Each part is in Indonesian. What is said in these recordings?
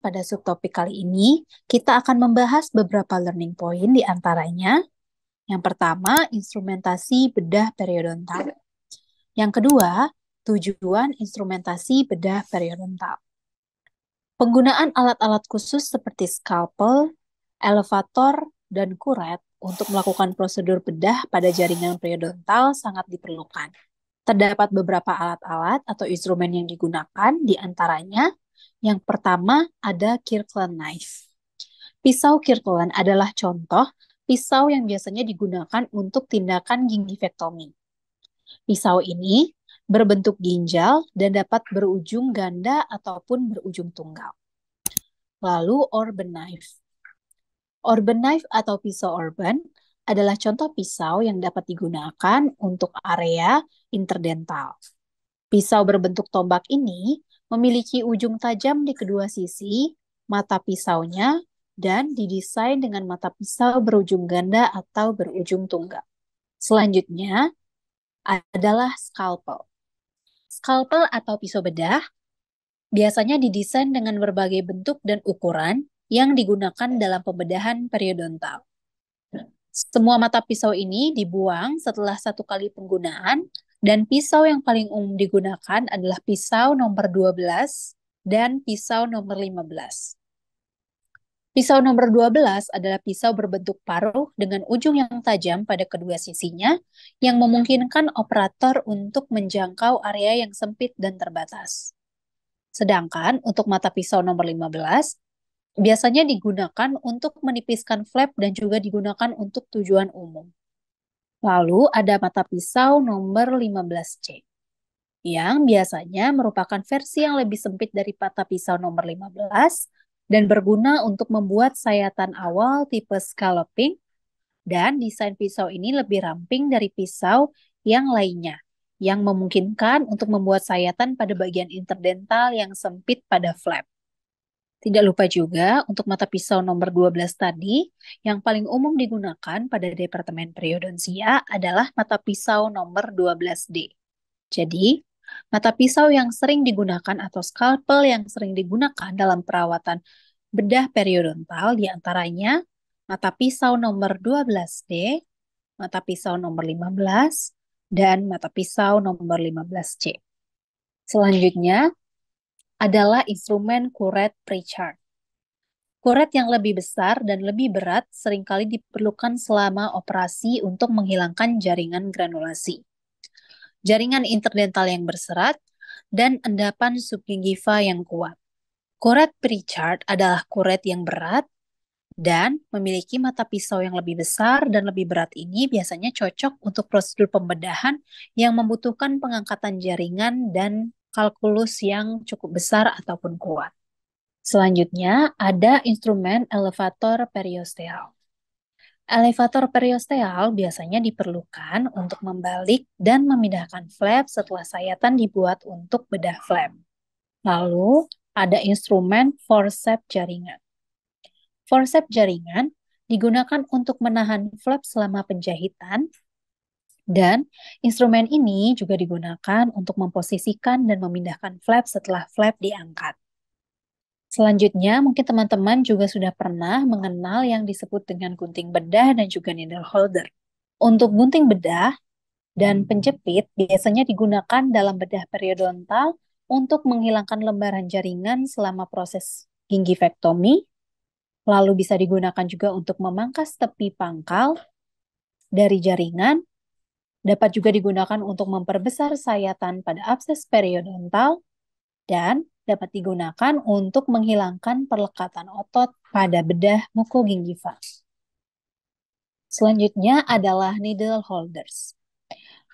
pada subtopik kali ini kita akan membahas beberapa learning point di antaranya. Yang pertama, instrumentasi bedah periodontal. Yang kedua, tujuan instrumentasi bedah periodontal. Penggunaan alat-alat khusus seperti scalpel, elevator, dan kuret untuk melakukan prosedur bedah pada jaringan periodontal sangat diperlukan. Terdapat beberapa alat-alat atau instrumen yang digunakan, di antaranya yang pertama ada Kirkland knife. Pisau Kirkland adalah contoh pisau yang biasanya digunakan untuk tindakan gingivektomi. Pisau ini berbentuk ginjal dan dapat berujung ganda ataupun berujung tunggal. Lalu Orban knife. Orban knife atau pisau Orban adalah contoh pisau yang dapat digunakan untuk area interdental. Pisau berbentuk tombak ini memiliki ujung tajam di kedua sisi mata pisaunya dan didesain dengan mata pisau berujung ganda atau berujung tunggal. Selanjutnya adalah scalpel. Scalpel atau pisau bedah biasanya didesain dengan berbagai bentuk dan ukuran yang digunakan dalam pembedahan periodontal. Semua mata pisau ini dibuang setelah satu kali penggunaan dan pisau yang paling umum digunakan adalah pisau nomor 12 dan pisau nomor 15. Pisau nomor 12 adalah pisau berbentuk paruh dengan ujung yang tajam pada kedua sisinya yang memungkinkan operator untuk menjangkau area yang sempit dan terbatas. Sedangkan untuk mata pisau nomor 15 biasanya digunakan untuk menipiskan flap dan juga digunakan untuk tujuan umum. Lalu ada mata pisau nomor 15C yang biasanya merupakan versi yang lebih sempit dari mata pisau nomor 15 dan berguna untuk membuat sayatan awal tipe scalloping, dan desain pisau ini lebih ramping dari pisau yang lainnya yang memungkinkan untuk membuat sayatan pada bagian interdental yang sempit pada flap. Tidak lupa juga untuk mata pisau nomor 12 tadi, yang paling umum digunakan pada Departemen Periodonsia adalah mata pisau nomor 12D. Jadi, mata pisau yang sering digunakan atau scalpel yang sering digunakan dalam perawatan bedah periodontal diantaranya mata pisau nomor 12D, mata pisau nomor 15, dan mata pisau nomor 15C. Selanjutnya adalah instrumen kuret Pritchard. Kuret yang lebih besar dan lebih berat seringkali diperlukan selama operasi untuk menghilangkan jaringan granulasi, jaringan interdental yang berserat, dan endapan subgingiva yang kuat. Kuret Pritchard adalah kuret yang berat dan memiliki mata pisau yang lebih besar dan lebih berat. Ini biasanya cocok untuk prosedur pembedahan yang membutuhkan pengangkatan jaringan dan kalkulus yang cukup besar ataupun kuat. Selanjutnya ada instrumen elevator periosteal. Elevator periosteal biasanya diperlukan untuk membalik dan memindahkan flap setelah sayatan dibuat untuk bedah flap. Lalu ada instrumen forceps jaringan. Forceps jaringan digunakan untuk menahan flap selama penjahitan, dan instrumen ini juga digunakan untuk memposisikan dan memindahkan flap setelah flap diangkat. Selanjutnya, mungkin teman-teman juga sudah pernah mengenal yang disebut dengan gunting bedah dan juga needle holder. Untuk gunting bedah dan penjepit biasanya digunakan dalam bedah periodontal untuk menghilangkan lembaran jaringan selama proses gingivektomi. Lalu bisa digunakan juga untuk memangkas tepi pangkal dari jaringan. Dapat juga digunakan untuk memperbesar sayatan pada abses periodontal dan dapat digunakan untuk menghilangkan perlekatan otot pada bedah mukogingiva. Selanjutnya adalah needle holders.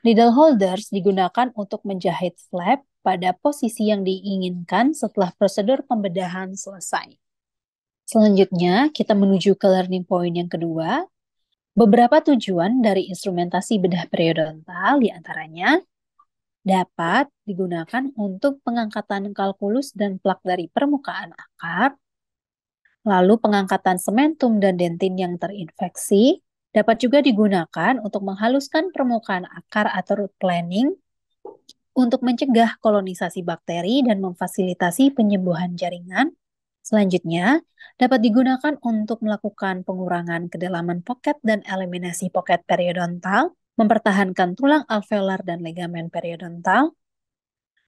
Needle holders digunakan untuk menjahit flap pada posisi yang diinginkan setelah prosedur pembedahan selesai. Selanjutnya, kita menuju ke learning point yang kedua. Beberapa tujuan dari instrumentasi bedah periodontal diantaranya dapat digunakan untuk pengangkatan kalkulus dan plak dari permukaan akar, lalu pengangkatan sementum dan dentin yang terinfeksi, dapat juga digunakan untuk menghaluskan permukaan akar atau root planing, untuk mencegah kolonisasi bakteri dan memfasilitasi penyembuhan jaringan, Selanjutnya, dapat digunakan untuk melakukan pengurangan kedalaman pocket dan eliminasi pocket periodontal, mempertahankan tulang alveolar dan ligamen periodontal,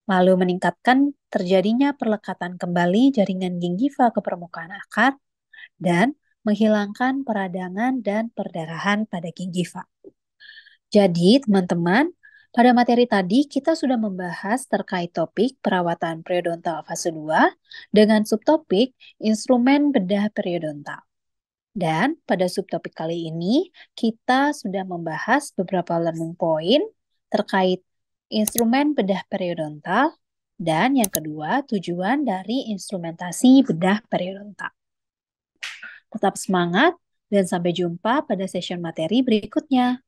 lalu meningkatkan terjadinya perlekatan kembali jaringan gingiva ke permukaan akar, dan menghilangkan peradangan dan perdarahan pada gingiva. Jadi, teman-teman, pada materi tadi kita sudah membahas terkait topik perawatan periodontal fase 2 dengan subtopik instrumen bedah periodontal. Dan pada subtopik kali ini kita sudah membahas beberapa learning point terkait instrumen bedah periodontal dan yang kedua tujuan dari instrumentasi bedah periodontal. Tetap semangat dan sampai jumpa pada session materi berikutnya.